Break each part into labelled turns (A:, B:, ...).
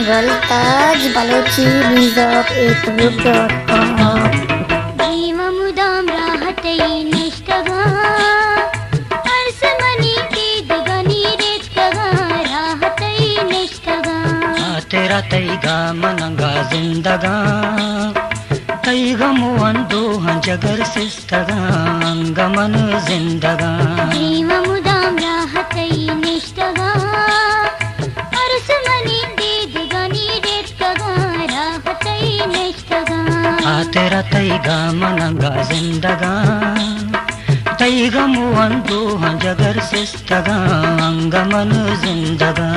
A: Gul Taaj Balochi YouTube.com
B: Ghrewa Mudam Raha nishtaga Arsamani Tidgani Retkaga Raha nishtaga
C: तेरा तैगा मनंगा जिंदगा तैगा मुवंदो जगर सिस्तगा अंगमन जिंदगा
B: Ghrewa Mudam Raha nishtaga Arsamani Tidgani Retkaga Raha nishtaga
C: तेरा तैगा मनंगा जिंदगा तैगा मुवंदो जगर सिस्तगा अंगमन जिंदगा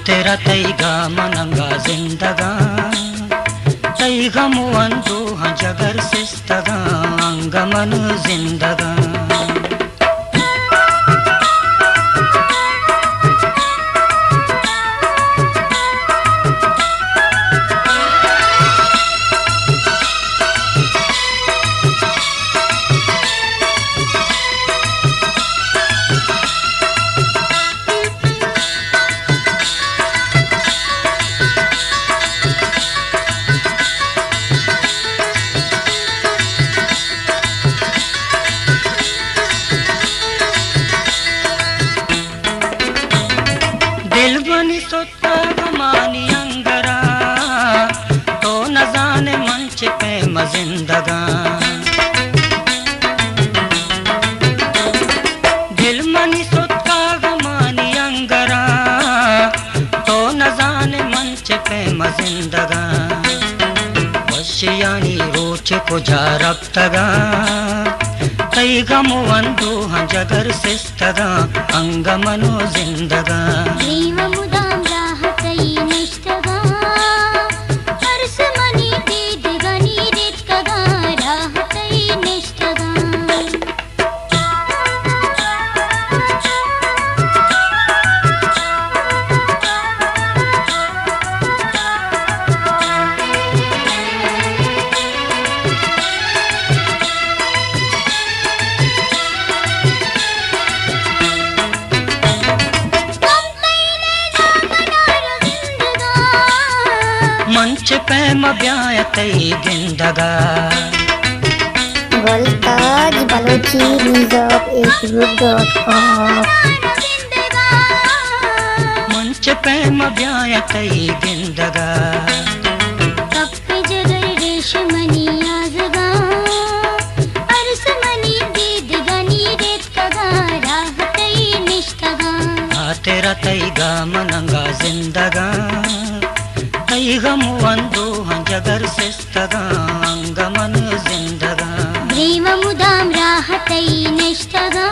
C: तेरा तैगा मनंगा जिंदगा तैगा मुवंदो जगर सिस्तगा अंगमन जिंदगा तो न जाने मंच पे मजिंदगा दिल मनी सोता गमानी अंगरा तो न जाने मंच पे मजिंदगा वशियानी रोच को जा रब्तगा तैगा मुवंदो जगर सिस्तगा अंगमनो जिंदगा
B: Ghrewa Mudam Raha nishtaga Arsamani Tidgani Retkaga Raha nishtaga
C: मंच पे मब्याय तई गिंदगा
A: Gul Taaj Balochi YouTube.com
C: मंच पे मब्याय तई गिंदगा
B: कप्पे जगर रेशमनी आजगा अरसमनी दीदगनी रेतकगा राह निष्ठगा
C: तेरा तैगा मनंगा जिंदगा तैगा मुवंदो जगर सिस्तगा अंगमन जिंदगा
B: Ghrewa Mudam Raha nishtaga